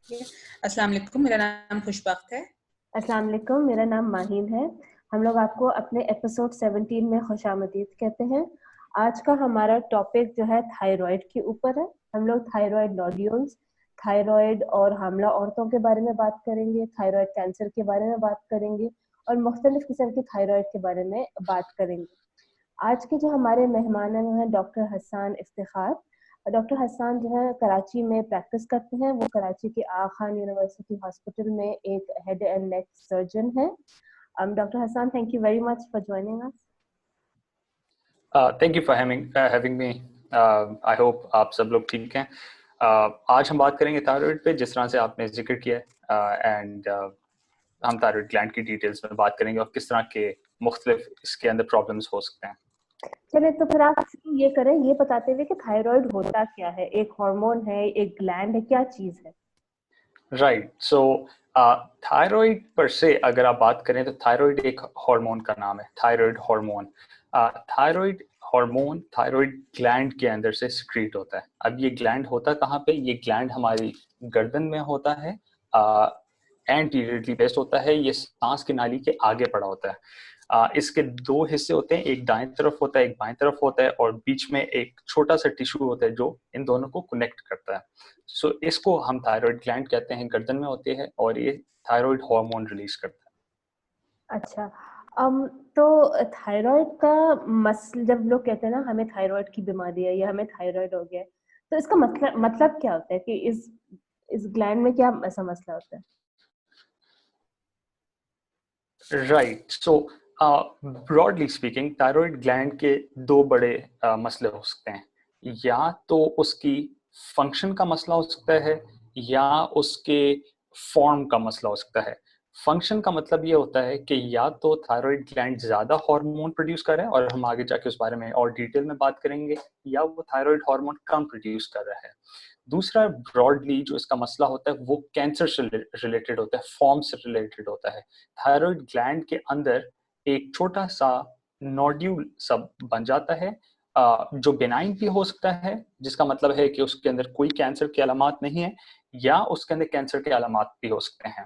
अस्सलाम वालेकुम, मेरा नाम खुशबख्त है। अस्सलाम वालेकुम, मेरा नाम माहीन है। हम लोग आपको अपने एपिसोड 17 में खुशामदीद कहते हैं। आज का हमारा टॉपिक जो है थायराइड के ऊपर है। हम लोग थायराइड नोड्यूल्स, थायराइड और हामला औरतों के बारे में बात करेंगे, थायराइड कैंसर के बारे में बात करेंगे और मुख्तलिफ किस्म के थायराइड के बारे में बात करेंगे। आज के जो हमारे मेहमान हैं वो हैं डॉक्टर हसन इफ्तिखार। डॉक्टर हसन जो है कराची में प्रैक्टिस करते हैं। वो कराची के आगा खान यूनिवर्सिटी हॉस्पिटल में एक हेड एंड नेक सर्जन है। Doctor Hasan, thank you very much for joining us. Thank you for having me. I hope आप सब लोग ठीक हैं। आज हम बात करेंगे थायराइड पे, जिस तरह से आपने जिक्र किया है, एंड हम थायराइड ग्लैंड की डिटेल्स में बात करेंगे और किस तरह के मुख्तलिफ इसके अंदर प्रॉब्लम्स हो सकते हैं। चलिए, तो फिर आप ये करें, ये बताते हुए कि थायराइड होता क्या है। एक हार्मोन है, एक ग्लैंड है, क्या चीज है? राइट, सो थायराइड पर से अगर आप बात करें तो थायराइड एक हार्मोन का नाम है, thyroid hormone. Thyroid hormone thyroid gland के अंदर से सिक्रीट होता है। अब ये ग्लैंड होता कहाँ पे? ये ग्लैंड हमारी गर्दन में होता है, एंटीरियरली प्लेस्ड होता है। ये सांस की नाली के आगे पड़ा होता है। इसके दो हिस्से होते हैं, एक दाएं तरफ होता है, एक बाएं तरफ होता है, और बीच में एक छोटा सा टिश्यू होता है जो इन दोनों को कनेक्ट करता है। सो इसको हम थायराइड ग्लैंड कहते हैं, गर्दन में होती है और ये थायराइड हार्मोन रिलीज करता है। अच्छा, तो थायराइड का जब लोग कहते हैं ना हमें थायराइड की बीमारी है या हमें थायराइड हो गया है, तो इसका मतलब क्या होता है कि इस ग्लैंड में क्या ऐसा मसला होता है? राइट, सो ब्रॉडली स्पीकिंग थायराइड ग्लैंड के दो बड़े मसले हो सकते हैं। या तो उसकी फंक्शन का मसला हो सकता है या उसके फॉर्म का मसला हो सकता है। फंक्शन का मतलब ये होता है कि या तो थायराइड ग्लैंड ज्यादा हार्मोन प्रोड्यूस कर रहा है, और हम आगे जाके उस बारे में और डिटेल में बात करेंगे, या वो थायराइड हार्मोन कम प्रोड्यूस कर रहा है। दूसरा ब्रॉडली जो इसका मसला होता है वो कैंसर से रिलेटेड होता है, फॉर्म से रिलेटेड होता है। थायराइड ग्लैंड के अंदर एक छोटा सा नोड्यूल सब बन जाता है, जो बेनाइन भी हो सकता है, जिसका मतलब है कि उसके अंदर कोई कैंसर की अलामत नहीं है, या उसके अंदर कैंसर के अलामत भी हो सकते हैं।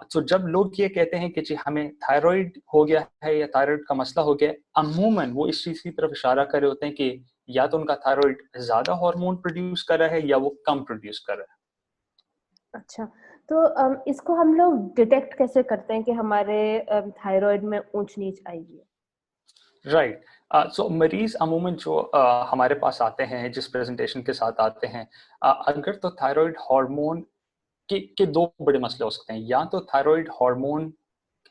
तो जब लोग ये कहते हैं कि जी हमें थायराइड हो गया है या थायराइड का मसला हो गया है, अमूमन वो इस चीज की तरफ इशारा कर रहे होते हैं कि या तो उनका थायराइड ज्यादा हार्मोन प्रोड्यूस कर रहा है या वो कम प्रोड्यूस कर रहा है। अच्छा, तो इसको हम लोग डिटेक्ट कैसे करते हैं कि हमारे थायराइड में ऊंच नीच आई है? राइट, सो मरीज अमूमन जो हमारे पास आते हैं, जिस प्रेजेंटेशन के साथ आते हैं, अगर तो थायराइड हार्मोन के दो बड़े मसले हो सकते हैं। या तो थायराइड हार्मोन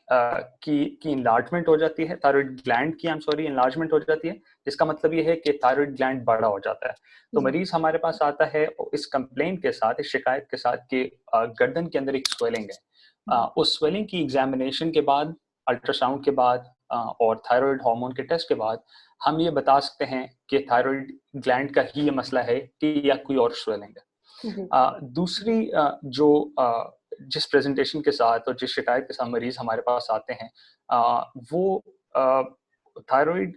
की इंलार्जमेंट हो जाती है, थायराइड ग्लैंड की इंलार्जमेंट हो जाती है, जिसका मतलब ये है कि थायराइड ग्लैंड बड़ा हो जाता है। तो मरीज हमारे पास आता है इस कंप्लेंट के साथ, इस शिकायत के साथ कि गर्दन के अंदर एक स्वेलिंग है। उस स्वेलिंग की एग्जामिनेशन के बाद, अल्ट्रासाउंड के बाद और थायराइड हार्मोन के टेस्ट के बाद हम ये बता सकते हैं कि थायराइड ग्लैंड का ही ये मसला है कि या कोई और स्वेलिंग है। दूसरी जो जिस प्रेजेंटेशन के साथ और जिस शिकायत के साथ मरीज हमारे पास आते हैं, वो थायराइड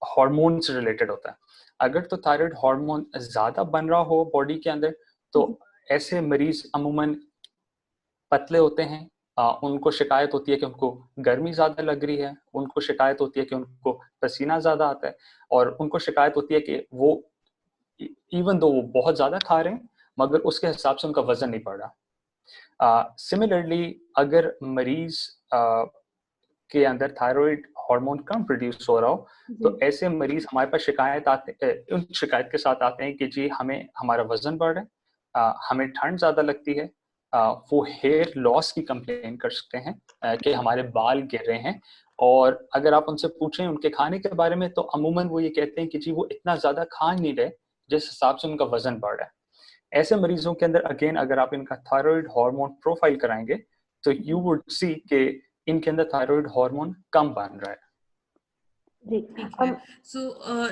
हार्मोन से रिलेटेड होता है। अगर तो थायराइड हार्मोन ज्यादा बन रहा हो बॉडी के अंदर, तो ऐसे मरीज अमूमन पतले होते हैं। उनको शिकायत होती है कि उनको गर्मी ज्यादा लग रही है, उनको शिकायत होती है कि उनको पसीना ज्यादा आता है, और उनको शिकायत होती है कि वो इवन दो वो बहुत ज्यादा खा रहे हैं मगर उसके हिसाब से उनका वजन नहीं बढ़ रहा। सिमिलरली अगर मरीज के अंदर थायराइड हार्मोन कम प्रोड्यूस हो रहा हो, तो ऐसे मरीज हमारे पास उन शिकायत के साथ आते हैं कि जी हमें हमारा वजन बढ़ रहा है, हमें ठंड ज्यादा लगती है। वो हेयर लॉस की कंप्लेन कर सकते हैं, कि हमारे बाल गिर रहे हैं। और अगर आप उनसे पूछें उनके खाने के बारे में, तो अमूमन वो ये कहते हैं कि जी वो इतना ज्यादा खा नहीं रहे जिस हिसाब से उनका वजन बढ़ रहा है। ऐसे मरीजों के अंदर अगेन अगर आप इनका थायराइड हार्मोन प्रोफाइल कराएंगे, तो यू वुड सी कि इनके अंदर थायराइड हार्मोन कम बन रहा है। ठीक है। सो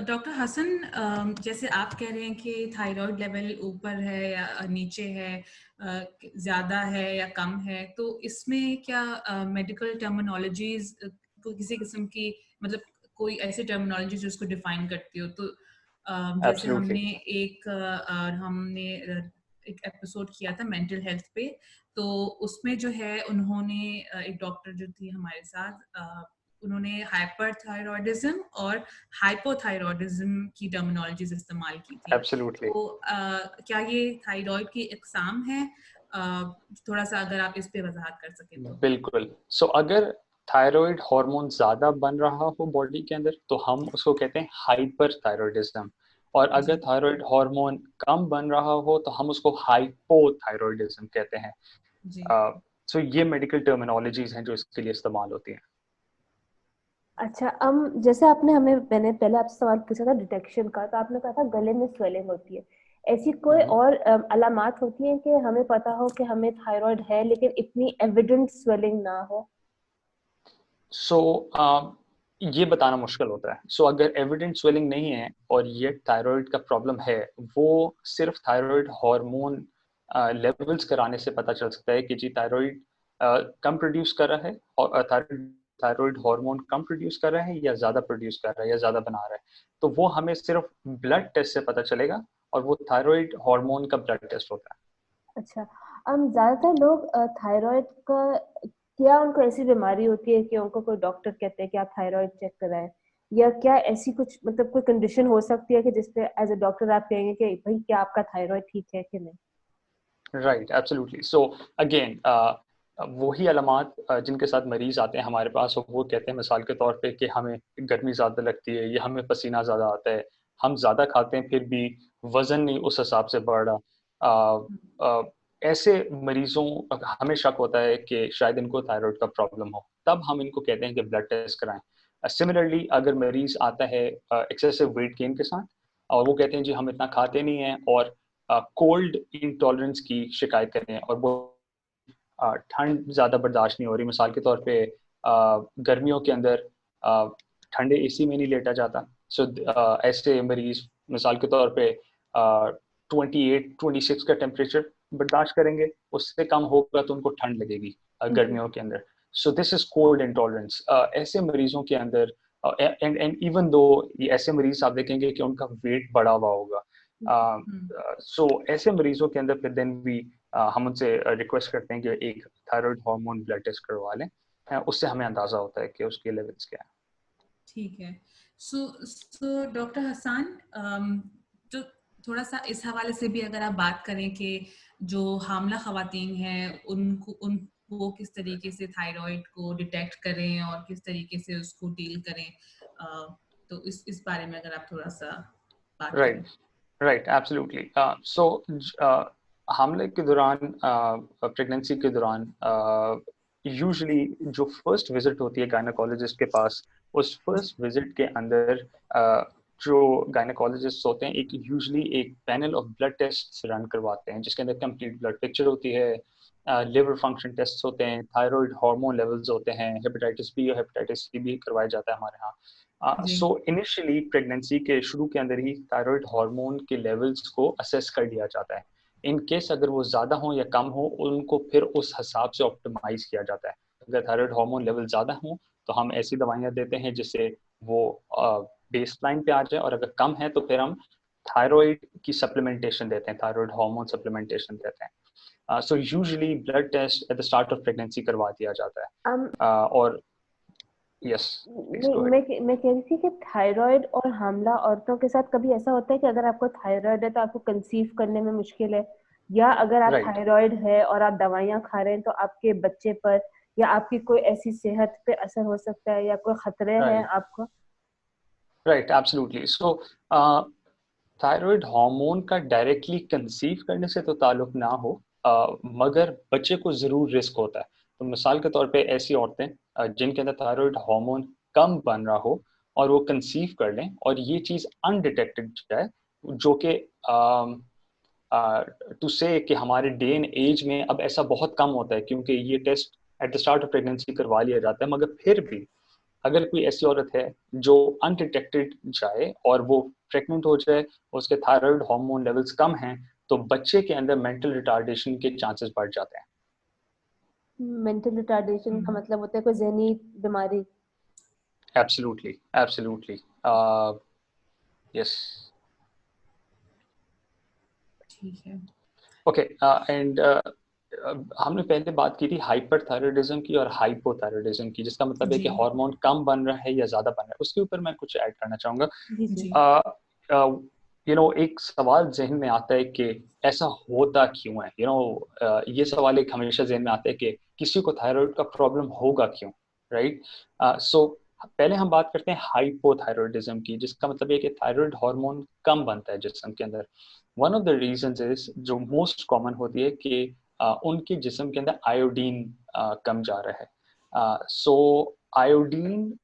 डॉक्टर हसन, जैसे आप कह रहे हैं कि थायराइड लेवल ऊपर है या नीचे है, ज्यादा है या कम है, तो इसमें क्या मेडिकल टर्मिनोलॉजीज को किसी किस्म की, मतलब कोई ऐसी टर्मिनोलॉजी जो उसको डिफाइन करती हो? तो जैसे Absolutely. हमने एक एपिसोड किया था मेंटल हेल्थ पे, तो उसमें जो है उन्होंने एक डॉक्टर जो थी हमारे साथ, उन्होंने हाइपरथायरॉयडिज्म और हाइपोथायरॉयडिज्म की टर्मिनोलॉजीज इस्तेमाल की थी। एब्सोल्युटली। तो क्या ये थायराइड की इकसाम है? थोड़ा सा अगर आप इस पे वजाहत कर सकें तो। बिल्कुल। सो अगर थायराइड हार्मोन ज्यादा बन रहा हो बॉडी के अंदर तो हम उसको कहते हैं हाइपरथायरॉयडिज्म, और अगर जी थायराइड हार्मोन कम बन रहा हो तो हम उसको हाइपोथायरॉयडिज्म कहते हैं। जी सो ये मेडिकल टर्मिनोलॉजीज हैं जो इसके लिए इस्तेमाल होती हैं। अच्छा, जैसे मैंने पहले आपसे सवाल पूछा था डिटेक्शन का, तो आपने कहा था गले में स्वेलिंग होती है। ऐसी कोई और अलामात होती है कि हमें पता हो कि हमें थायराइड है लेकिन इतनी एविडेंट स्वेलिंग ना हो? सो ये बताना मुश्किल होता है। सो अगर एविडेंट स्वेलिंग नहीं है और ये थायराइड का प्रॉब्लम है, वो सिर्फ थायराइड हार्मोन लेवल्स कराने से पता चल सकता है कि जी थायराइड कम प्रोड्यूस कर रहा है, और थायराइड थायराइड हार्मोन कम प्रोड्यूस कर रहा है या ज़्यादा प्रोड्यूस कर रहा है या ज़्यादा बना रहा है। तो वो हमें सिर्फ ब्लड टेस्ट से पता चलेगा, और वो थायराइड हार्मोन का ब्लड टेस्ट होता है। अच्छा, ज्यादातर लोग थायराइड का, क्या उनको ऐसी बीमारी होती है कि उनको कोई डॉक्टर कहते हैं कि आप थायराइड चेक कराएं, या क्या ऐसी कुछ मतलब कोई कंडीशन हो सकती है कि जिसपे एज अ डॉक्टर आप कहेंगे कि भाई क्या आपका थायराइड ठीक है कि नहीं? Right, absolutely. सो अगेन वही अलामात जिनके साथ मरीज आते हैं हमारे पास, और वो कहते हैं मिसाल के तौर पे कि हमें गर्मी ज़्यादा लगती है या हमें पसीना ज़्यादा आता है, हम ज़्यादा खाते हैं फिर भी वज़न नहीं उस हिसाब से बढ़ रहा। ऐसे मरीजों हमें शक होता है कि शायद इनको थायराइड का प्रॉब्लम हो, तब हम इनको कहते हैं कि ब्लड टेस्ट कराएं। सिमिलरली अगर मरीज आता है एक्सेसिव वेट गेन के साथ, और वो कहते हैं जी हम इतना खाते नहीं हैं, और कोल्ड इंटॉलरेंस की शिकायत करें, और वो ठंड ज़्यादा बर्दाश्त नहीं हो रही, मिसाल के तौर पे गर्मियों के अंदर ठंडे एसी में नहीं लेटा जाता। सो ऐसे मरीज मिसाल के तौर पे 28-26 का टेम्परेचर बर्दाश्त करेंगे, उससे कम होगा तो उनको ठंड लगेगी जी। गर्मियों के अंदर। So this is cold intolerance. ऐसे मरीजों के अंदर एंड इवन दो ये ऐसे मरीज आप देखेंगे कि उनका वेट बढ़ा हुआ होगा, हम्म सो ऐसे मरीजों के अंदर फिर देन भी हम उनसे रिक्वेस्ट करते हैं कि एक थायराइड हार्मोन ब्लड टेस्ट करवा लें। उससे हमें अंदाजा होता है कि उसके लेवल्स क्या है। ठीक है। सो डॉक्टर हसन, तो थोड़ा सा इस हवाले से भी अगर आप बात करें कि जो हामला खवातीन हैं उनको किस तरीके से थायराइड को डिटेक्ट करें और किस तरीके से उसको डील करें, तो इस बारे में अगर आप थोड़ा सा बात राइट, करें। Right, absolutely. सो हमले के दौरान, प्रेगनेंसी के दौरान, यूजुअली जो फर्स्ट विजिट होती है गायनेकोलॉजिस्ट के पास, उस फर्स्ट विजिट के अंदर जो गायनेकोलॉजिस्ट होते हैं यूजुअली एक panel of blood test run करवाते हैं, जिसके अंदर कंप्लीट ब्लड पिक्चर होती है, लिवर फंक्शन टेस्ट होते हैं, थायराइड हार्मोन लेवल्स होते हैं, हेपेटाइटिस बी और हेपेटाइटिस सी भी करवाया जाता है हमारे यहाँ। जी सो इनिशियली प्रेगनेंसी के शुरू के अंदर ही थायराइड हार्मोन के लेवल्स को असेस कर लिया जाता है। इन केस अगर वो ज़्यादा हो या कम हो, उनको फिर उस हिसाब से ऑप्टिमाइज किया जाता है। अगर थायराइड हार्मोन लेवल ज़्यादा हो तो हम ऐसी दवाइयाँ देते हैं जिससे वो बेस लाइन पे आ जाए, और अगर कम है तो फिर हम थायराइड की सप्लीमेंटेशन देते हैं, थायराइड हार्मोन सप्लीमेंटेशन देते हैं। So usually blood test at the start of pregnancy करवा दिया जाता है। um, और यस, प्लीज गो अहेड। मैं कह रही थी कि थायराइड और हामला औरतों के साथ कभी ऐसा होता है कि अगर आपको थायराइड है तो आपको कंसीव करने में मुश्किल है, या अगर आप राइट, थायराइड है और आप दवाइयां खा रहे हैं तो आपके बच्चे पर या आपकी कोई ऐसी सेहत पे असर हो सकता है या कोई खतरे हैं राइट, आपको? Right, absolutely. So thyroid hormone का डायरेक्टली कंसीव करने से तो ताल्लुक ना हो, मगर बच्चे को ज़रूर रिस्क होता है। तो मिसाल के तौर पे ऐसी औरतें जिनके अंदर थायराइड हार्मोन कम बन रहा हो और वो कंसीव कर लें और ये चीज़ अनडिटेक्टेड जाए, जो कि टू से कि हमारे डे एंड एज में अब ऐसा बहुत कम होता है, क्योंकि ये test at the start of pregnancy करवा लिया जाता है, मगर फिर भी अगर कोई ऐसी औरत है जो अनडिटेक्टेड जाए और वो प्रेग्नेंट हो जाए, उसके थायराइड हार्मोन लेवल्स कम हैं, तो बच्चे के अंदर मेंटल रिटार्डेशन के चांसेस बढ़ जाते हैं। मेंटल रिटार्डेशन का मतलब होता है कोई जहनी बीमारी? Absolutely, absolutely, yes. ठीक है। ओके एंड हमने पहले बात की थी हाइपरथायराइडिज्म की और हाइपोथायराइडिज्म की, जिसका मतलब है जी कि हार्मोन कम बन रहा है या ज्यादा बन रहा है। उसके ऊपर मैं कुछ ऐड करना चाहूंगा। जी जी। जी एक सवाल जहन में आता है कि ऐसा होता क्यों है। ये सवाल एक हमेशा जहन में आता है कि किसी को थायराइड का प्रॉब्लम होगा क्यों, राइट। सो पहले हम बात करते हैं हाइपोथायराइडिज्म की, जिसका मतलब है कि थायराइड हार्मोन कम बनता है जिस्म के अंदर। One of the reasons is, जो मोस्ट कॉमन होती है, कि उनके जिस्म के अंदर आयोडीन कम जा रहा है। सो आयोडीन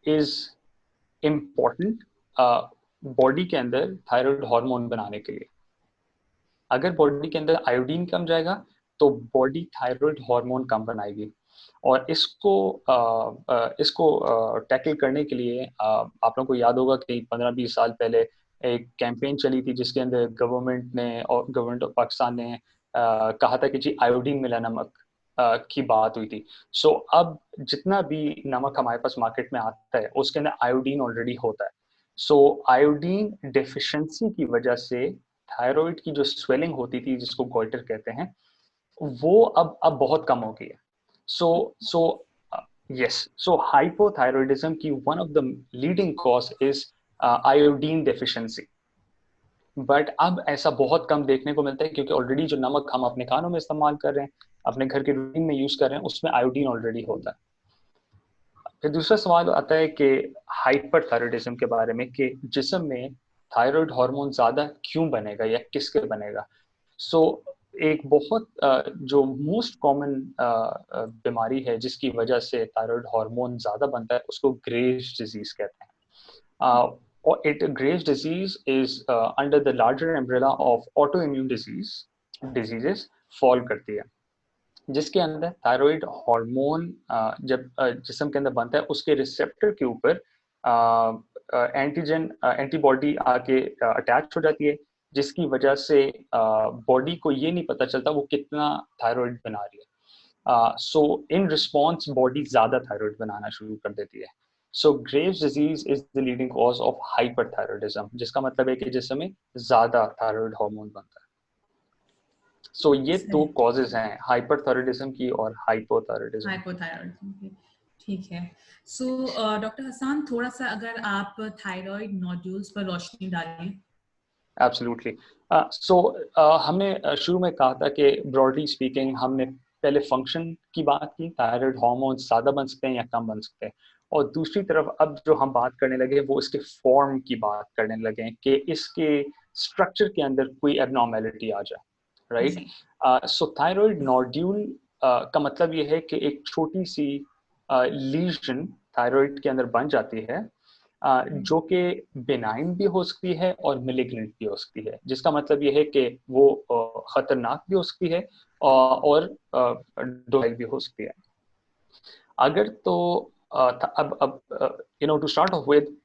इज इम्पॉर्टेंट बॉडी के अंदर थायराइड हार्मोन बनाने के लिए। अगर बॉडी के अंदर आयोडीन कम जाएगा तो बॉडी थायराइड हार्मोन कम बनाएगी। और इसको टैकल करने के लिए आप लोगों को याद होगा कि 15-20 साल पहले एक कैंपेन चली थी, जिसके अंदर गवर्नमेंट ऑफ पाकिस्तान ने कहा था कि जी आयोडीन मिला नमक की बात हुई थी। सो अब जितना भी नमक हमारे पास मार्केट में आता है उसके अंदर आयोडीन ऑलरेडी होता है। सो आयोडीन डेफिशिएंसी की वजह से थायराइड की जो स्वेलिंग होती थी, जिसको गोइटर कहते हैं, वो अब बहुत कम हो गई है। सो सो यस, सो हाइपोथायराइडिज्म की one of the leading cause is iodine deficiency. But अब ऐसा बहुत कम देखने को मिलता है, क्योंकि ऑलरेडी जो नमक हम अपने खानों में इस्तेमाल कर रहे हैं, अपने घर के रूटीन में यूज कर रहे हैं, उसमें आयोडीन ऑलरेडी होता है। फिर दूसरा सवाल आता है कि हाइपरथायराइडिज्म के बारे में, कि जिस्म में थायराइड हार्मोन ज्यादा क्यों बनेगा या किसके बनेगा। सो एक बहुत जो मोस्ट कॉमन बीमारी है जिसकी वजह से थायराइड हार्मोन ज्यादा बनता है, उसको ग्रेव्स डिजीज कहते हैं। और Graves disease is under the larger umbrella of auto immune diseases fall करती है, जिसके अंदर थायराइड हार्मोन जब जिस्म के अंदर बनता है, उसके रिसेप्टर के ऊपर एंटीबॉडी आके अटैच हो जाती है, जिसकी वजह से बॉडी को ये नहीं पता चलता वो कितना थायराइड बना रही है। सो इन रिस्पॉन्स बॉडी ज्यादा थायराइड बनाना शुरू कर देती है। So Graves disease is the leading cause of hyperthyroidism, जिसका मतलब है कि जिसमें ज्यादा थायराइड हार्मोन बनता है। सो ये दो कॉजेज हैं, हाइपरथायराइडिज्म की और हाइपोथायराइडिज्म। हाइपोथायराइडिज्म की, ठीक है। सो डॉक्टर हसन, थोड़ा सा अगर आप थायराइड नोड्यूल्स पर रोशनी डालें। एब्सोल्युटली। सो हमने शुरू में कहा था कि ब्रॉडली स्पीकिंग हमने पहले फंक्शन की बात की, थायराइड हार्मोन ज्यादा बन सकते हैं या कम बन सकते हैं, और दूसरी तरफ अब जो हम बात करने लगे वो इसके फॉर्म की बात करने लगे, कि इसके स्ट्रक्चर के अंदर कोई एबनॉर्मेलिटी आ जाए, राइट। सो थायराइड नोड्यूल का मतलब ये है कि एक छोटी सी लीजन थायराइड के अंदर बन जाती है, जो कि बेनाइन भी हो सकती है और मिलिग्नेंट भी हो सकती है, जिसका मतलब ये है कि वो खतरनाक भी हो सकती है और डोलाइल भी हो सकती है। अगर तो अब टू स्टार्ट ऑफ विद,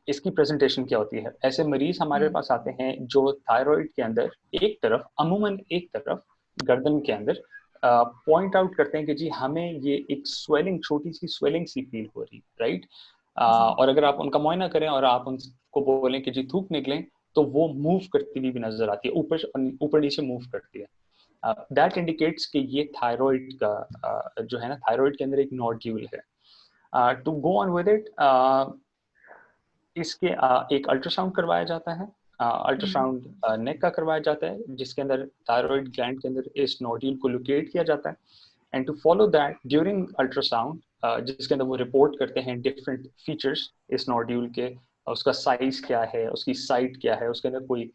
इसकी प्रेजेंटेशन क्या होती है। ऐसे मरीज हमारे पास आते हैं जो थायराइड के अंदर अमूमन एक तरफ गर्दन के अंदर पॉइंट आउट करते हैं कि जी हमें ये एक स्वेलिंग, छोटी सी स्वेलिंग सी फील हो रही, राइट। और अगर आप उनका मुआयना करें और आप उनको बोलें कि जी थूक निकलें, तो वो मूव करती हुई भी नजर आती है, ऊपर नीचे मूव करती है। दैट इंडिकेट्स कि ये थायराइड का जो है ना, थायराइड के अंदर एक नोड्यूल है। To go on with it, इसके एक अल्ट्रासाउंड करवाया जाता है, अल्ट्रासाउंड नेक का करवाया जाता है, जिसके अंदर थायराइड ग्लैंड के अंदर इस नोड्यूल को लोकेट किया जाता है। And to follow that during ultrasound, जिसके अंदर वो रिपोर्ट करते हैं डिफरेंट फीचर्स इस नोड्यूल के, उसका साइज क्या है, उसकी साइट क्या है, उसके अंदर कोई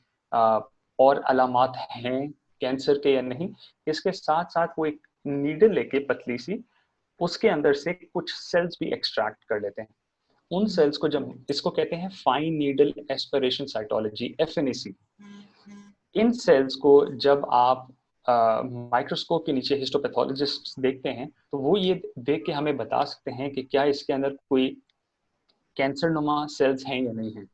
और अलामात हैं कैंसर के या नहीं। इसके साथ साथ वो एक नीडल लेके पतली सी, उसके अंदर से कुछ सेल्स भी एक्सट्रैक्ट कर लेते हैं। उन सेल्स को जब, इसको कहते हैं fine needle aspiration cytology, FNAC। इन सेल्स को जब आप माइक्रोस्कोप के नीचे हिस्टोपैथोलॉजिस्ट देखते हैं, तो वो ये देख के हमें बता सकते हैं कि क्या इसके अंदर कोई कैंसर नुमा सेल्स हैं या नहीं है।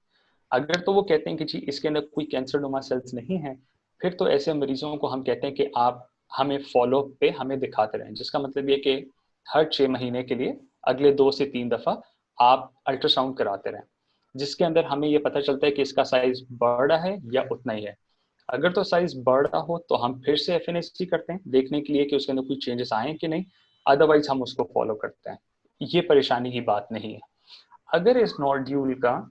अगर तो वो कहते हैं कि जी इसके अंदर कोई कैंसर नुमा सेल्स नहीं है, फिर तो ऐसे मरीजों को हम कहते हैं कि आप हमें फॉलो पे हमें दिखाते रहें, जिसका मतलब ये कि हर 6 महीने के लिए अगले 2 से 3 दफा आप अल्ट्रासाउंड कराते रहें, जिसके अंदर हमें ये पता चलता है कि इसका साइज बढ़ रहा है या उतना ही है। अगर तो साइज बढ़ रहा हो तो हम फिर से FNAC करते हैं देखने के लिए कि उसके अंदर कोई चेंजेस आए कि नहीं, अदरवाइज हम उसको फॉलो करते हैं। ये परेशानी की बात नहीं है। अगर इस नोड्यूल का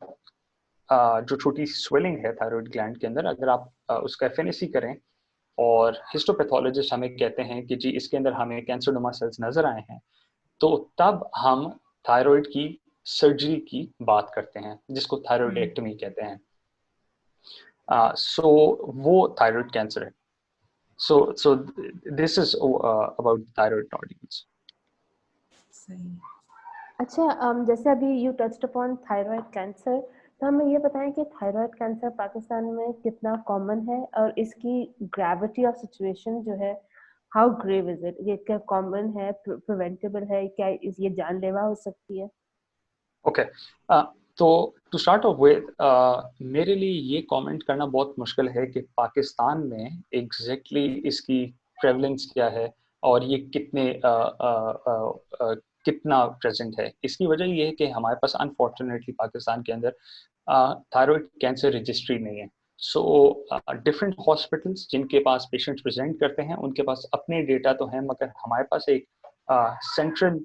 जो छोटी स्वेलिंग है थायराइड ग्लैंड के अंदर, अगर आप उसका FNAC करें और हिस्टोपैथोलॉजिस्ट हमें कहते हैं कि जी इसके अंदर हमें कैंसरनुमा सेल्स नजर आए हैं, तो तब हम थायराइड की सर्जरी की बात करते हैं जिसको थायराइडेक्टमी कहते हैं। सो वो थायराइड कैंसर है। So this is about thyroid nodules. सही। अच्छा, जैसे अभी you touched upon thyroid cancer, तो हमें ये बताएं कि थायराइड कैंसर पाकिस्तान में कितना कॉमन है और इसकी ग्रेविटी ऑफ सिचुएशन जो है, हाउ ग्रेव इज इट? ये क्या कॉमन है, प्रिवेंटेबल है, क्या ये जानलेवा हो सकती है? ओके, तो टू स्टार्ट ऑफ विद, मेरे लिए ये कमेंट करना बहुत मुश्किल है कि पाकिस्तान में एग्जैक्टली इसकी प्रेवलेंस क्या है और ये कितना प्रेजेंट है। इसकी वजह ये है कि हमारे पास अनफॉर्चुनेटली पाकिस्तान के अंदर थायराइड कैंसर रजिस्ट्री नहीं है। सो डिफरेंट हॉस्पिटल्स जिनके पास पेशेंट्स प्रेजेंट करते हैं उनके पास अपने डेटा तो हैं, मगर हमारे पास एक सेंट्रल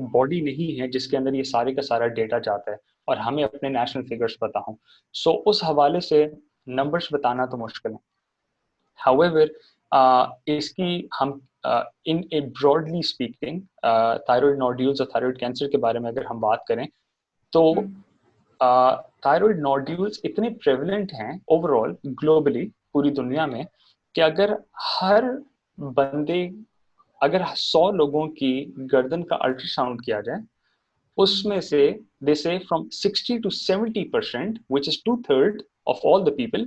बॉडी नहीं है जिसके अंदर ये सारे का सारा डेटा जाता है और हमें अपने नेशनल फिगर्स पता हों। सो उस हवाले से नंबर्स बताना तो मुश्किल है। हाउएवर इसकी हम इन ए ब्रॉडली स्पीकिंग थायराइड नोड्यूल्स और थायराइड कैंसर के बारे में अगर हम बात करें तो थायराइड नोड्यूल्स इतने प्रेवलेंट हैं ओवरऑल ग्लोबली पूरी दुनिया में कि अगर हर बंदे अगर 100 लोगों की गर्दन का अल्ट्रासाउंड किया जाए उसमें से दे से from 60 to 70% which is 2/3 of all the people,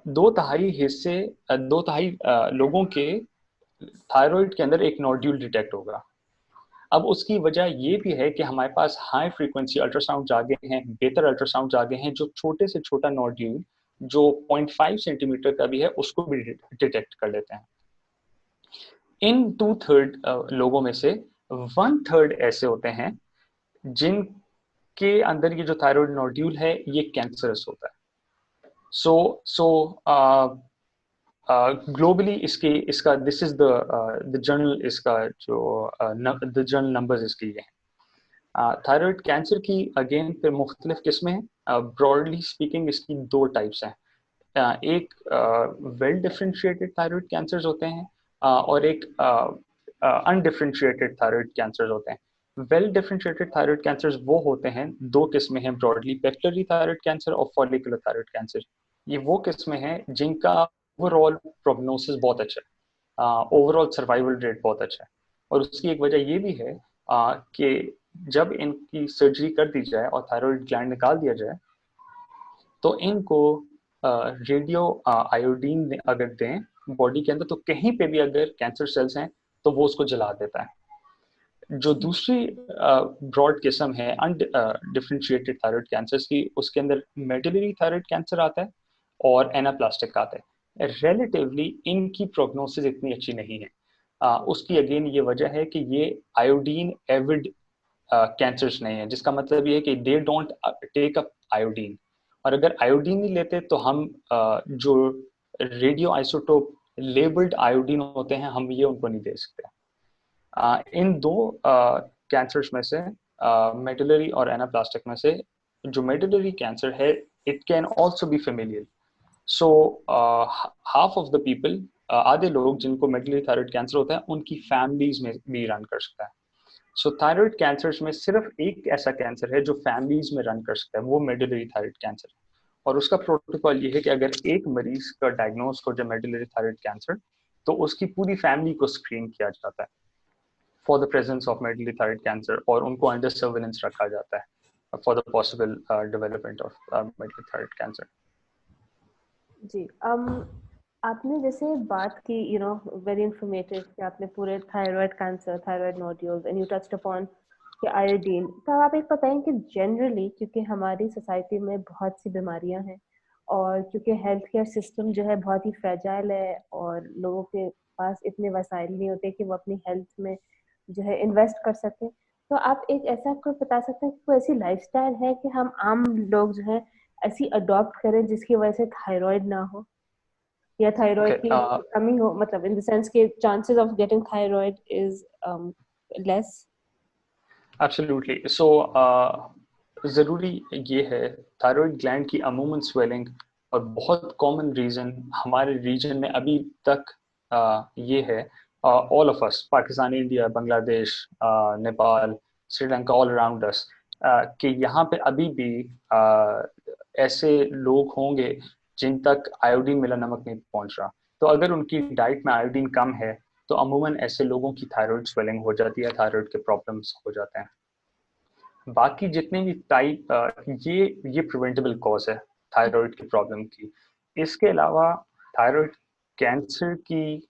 दो तिहाई हिस्से दो तिहाई लोगों के थायराइड के अंदर एक नोड्यूल डिटेक्ट होगा। अब उसकी वजह ये भी है कि हमारे पास हाई फ्रीक्वेंसी अल्ट्रासाउंड आ गए हैं, बेहतर अल्ट्रासाउंड आ गए हैं जो छोटे से छोटा नोड्यूल जो 0.5 सेंटीमीटर का भी है उसको भी डिटेक्ट कर लेते हैं। इन 2/3 लोगों में से 1/3 ऐसे होते हैं जिनके अंदर ये जो थायराइड नोड्यूल है ये कैंसरस होता है। सो ग्लोबली इसका दिस इज द जर्नल, इसका जो द जर्नल नंबर्स इसके ये हैं। थायराइड कैंसर की अगेन फिर मुख्तलिफ किस्में हैं। ब्रॉडली स्पीकिंग इसकी दो टाइप्स हैं। एक वेल डिफरेंशिएटेड थायराइड कैंसर्स होते हैं और एक अनडिफरेंशिएटेड थायराइड कैंसर्स होते हैं। वेल डिफरेंशिएटेड थायराइड कैंसर्स वो होते हैं, दो किस्में हैं ब्रॉडली, पेपिलरी थायराइड कैंसर और फॉलिकुलर थायराइड कैंसर। ये वो किस्में हैं जिनका ओवरऑल प्रोग्नोसिस बहुत अच्छा है, ओवरऑल सर्वाइवल रेट बहुत अच्छा है। और उसकी एक वजह ये भी है कि जब इनकी सर्जरी कर दी जाए और थायराइड ग्लैंड निकाल दिया जाए तो इनको रेडियो आयोडीन अगर दें बॉडी के अंदर तो कहीं पे भी अगर कैंसर सेल्स हैं तो वो उसको जला देता है। जो दूसरी ब्रॉड किस्म है अनडिफरेंशिएटेड थायराइड कैंसर की, उसके अंदर मेडुलरी थायराइड कैंसर आता है और एनाप्लास्टिक आता है। रिलेटिवली इनकी प्रोग्नोसिस इतनी अच्छी नहीं है। उसकी अगेन ये वजह है कि ये आयोडीन एविड कैंसर्स नहीं है, जिसका मतलब ये है कि they don't take up iodine. और अगर आयोडीन नहीं लेते तो हम जो रेडियो आइसोटोप लेबल्ड आयोडीन होते हैं हम ये उनको नहीं दे सकते। इन दो कैंसर्स में से मेडुलरी और एनाप्लास्टिक में से जो मेडुलरी कैंसर है it can also be familial. So half of the people, आधे लोग जिनको मेडुलरी थायराइड कैंसर होता है उनकी फैमिलीज में भी रन कर सकता है। सो थायराइड कैंसर्स में सिर्फ एक ऐसा कैंसर है जो फैमिलीज में रन कर सकता है, वो मेडुलरी थायराइड कैंसर है। और उसका प्रोटोकॉल ये है कि अगर एक मरीज का डायग्नोज हो जाए मेडुलरी थायराइड कैंसर तो उसकी पूरी फैमिली को स्क्रीन किया जाता है for the presence of medullary thyroid cancer और उनको अंडर सर्विलेंस रखा जाता है for the possible development of medullary thyroid cancer. जी, आपने जैसे बात की, वेरी इंफॉर्मेटिव, कि आपने पूरे thyroid cancer, thyroid nodules and you touched upon कि आयोडीन। तो आप एक बताएं कि जनरली क्योंकि हमारी सोसाइटी में बहुत सी बीमारियां हैं और क्योंकि हेल्थ केयर सिस्टम जो है बहुत ही फ्रेजाइल है और लोगों के पास इतने वसाइल नहीं होते कि वो अपनी हेल्थ में जो है इन्वेस्ट कर सकें, तो आप एक ऐसा कोई बता सकते हैं कि कोई ऐसी लाइफस्टाइल है कि हम आम लोग जो है ऐसी अडॉप्ट करें जिसकी वजह से थायराइड ना हो, या थायराइड की कमी हो, मतलब इन द सेंस के chances of getting thyroid is less? Absolutely. So ज़रूरी ये है, थायराइड ग्लैंड की अमूमन स्वेलिंग और बहुत कॉमन रीज़न हमारे रीजन में अभी तक ये है, all of us, Pakistan, India, Bangladesh, Nepal, Sri Lanka, all around us, कि यहाँ पे अभी भी ऐसे लोग होंगे जिन तक आयोडीन मिला नमक नहीं पहुंच रहा। तो अगर उनकी डाइट में आयोडीन कम है तो अमूमन ऐसे लोगों की थायराइड स्वेलिंग हो जाती है, थायराइड के प्रॉब्लम्स हो जाते हैं। बाकी जितने भी टाइप, ये प्रिवेंटेबल कॉज है थायराइड की प्रॉब्लम की। इसके अलावा थायराइड कैंसर की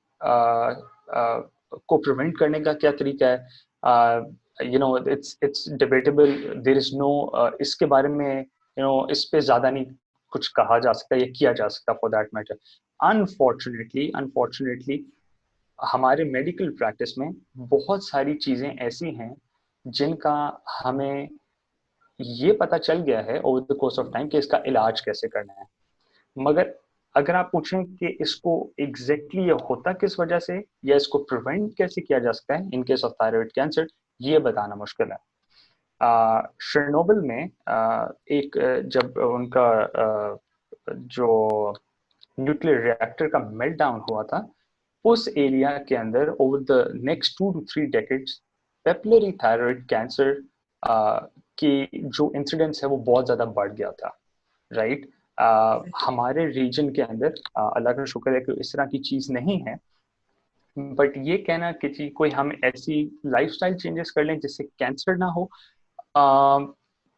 को प्रिवेंट करने का क्या तरीका है, it's debatable, there is no, इसके बारे में इस पे ज्यादा नहीं कुछ कहा जा सकता या किया जा सकता फॉर दैट मैटर। अनफॉर्चुनेटली हमारे मेडिकल प्रैक्टिस में बहुत सारी चीजें ऐसी हैं जिनका हमें ये पता चल गया है over the course of time कि इसका इलाज कैसे करना है, मगर अगर आप पूछें कि इसको एग्जैक्टली ये होता किस वजह से या इसको प्रिवेंट कैसे किया जा सकता है in case of thyroid cancer, ये बताना मुश्किल है। शर्नोबिल में एक जब उनका जो न्यूक्लियर रिएक्टर का मेल्टडाउन हुआ था, उस एरिया के अंदर over the next 2 to 3 decades papillary thyroid cancer की जो इंसिडेंस है वो बहुत ज़्यादा बढ़ गया था, राइट। हमारे रीजन के अंदर अल्लाह का शुक्र है कि इस तरह की चीज़ नहीं है, बट ये कहना कि जी कोई हम ऐसी लाइफस्टाइल चेंजेस कर लें जिससे कैंसर ना हो,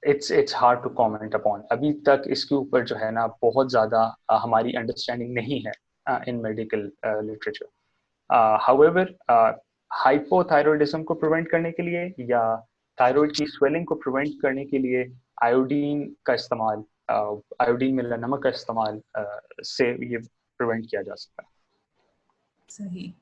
it's hard to comment upon. अभी तक इसके ऊपर जो है ना बहुत ज़्यादा हमारी अंडरस्टैंडिंग नहीं है इन मेडिकल लिटरेचर। हाउएवर हाइपोथायरॉयडिज्म को प्रिवेंट करने के लिए या थायराइड की स्वेलिंग को प्रिवेंट करने के लिए आयोडीन का इस्तेमाल, आयोडीन मिला नमक का इस्तेमाल से ये प्रिवेंट किया जा सकता है। सही।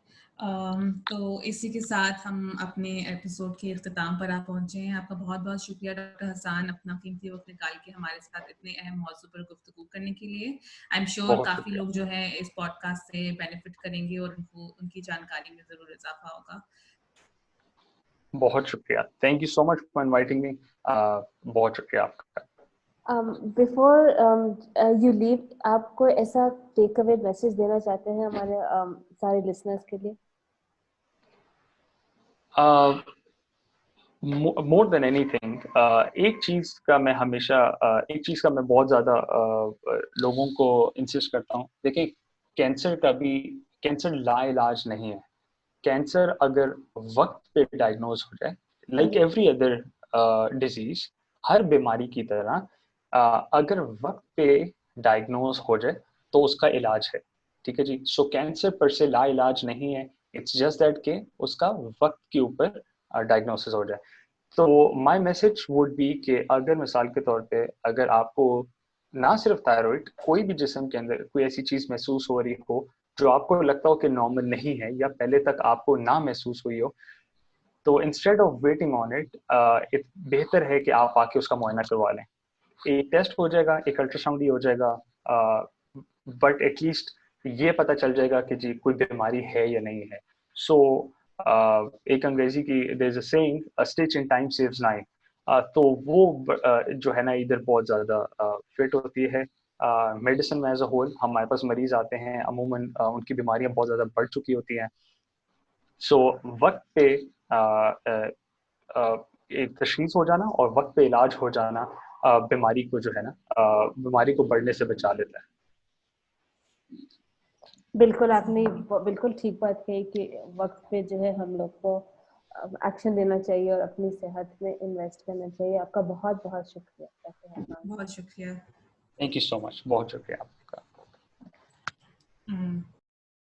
तो इसी के साथ हम अपने एपिसोड के इख्तिताम पर आ पहुंचे हैं। आपका बहुत बहुत शुक्रिया डॉक्टर हसन, अपना कीमती वक्त निकाल के हमारे साथ इतने अहम मौजू पर गुफ्तगू करने के लिए। आई एम श्योर काफी लोग जो है इस पॉडकास्ट से बेनिफिट करेंगे और उनको उनकी जानकारी में जरूर इजाफा होगा। बहुत शुक्रिया, thank you so much for inviting me. बहुत शुक्रिया आपका। बिफोर यू लीव, आप कोई ऐसा टेक अवे मैसेज देना चाहते हैं हमारे सारे लिसनर्स के लिए? मोर देन एनीथिंग, एक चीज का मैं हमेशा एक चीज का मैं बहुत ज्यादा लोगों को इंसिस्ट करता हूँ। देखिए, कैंसर लाइलाज नहीं है। कैंसर अगर वक्त पे डायग्नोज हो जाए, लाइक एवरी अदर डिजीज, हर बीमारी की तरह अगर वक्त पे डायग्नोज हो जाए तो उसका इलाज है, ठीक है जी। सो कैंसर पर से लाइलाज नहीं है, इट्स जस्ट दैट के उसका वक्त के ऊपर डायग्नोसिस हो जाए। तो माय मैसेज वुड बी कि अगर मिसाल के तौर पे अगर आपको ना सिर्फ थायराइड, कोई भी जिस्म के अंदर कोई ऐसी चीज महसूस हो रही हो जो आपको लगता हो कि नॉर्मल नहीं है या पहले तक आपको ना महसूस हुई हो, तो instead of waiting on it, बेहतर है कि आप आके उसका मुआयना करवा लें। एक टेस्ट हो जाएगा, एक अल्ट्रासाउंड ही हो जाएगा, बट एटलीस्ट ये पता चल जाएगा कि जी कोई बीमारी है या नहीं है। सो एक अंग्रेजी की there is a saying, a stitch in time saves nine. तो वो जो है ना इधर बहुत ज़्यादा फिट होती है। मेडिसिन में एज अ होल हमारे पास मरीज आते हैं, अमूमन उनकी बीमारियां बहुत ज़्यादा बढ़ चुकी होती हैं। सो वक्त पे एक तशखीस हो जाना और वक्त पे इलाज हो जाना बीमारी को जो है ना बीमारी को बढ़ने से बचा लेता है। बिल्कुल, आपने बिल्कुल ठीक बात कही कि वक्त पे जो है हम लोग को एक्शन लेना चाहिए और अपनी सेहत में इन्वेस्ट करना चाहिए। आपका बहुत बहुत शुक्रिया। बहुत शुक्रिया। थैंक यू सो मच, बहुत शुक्रिया आपका।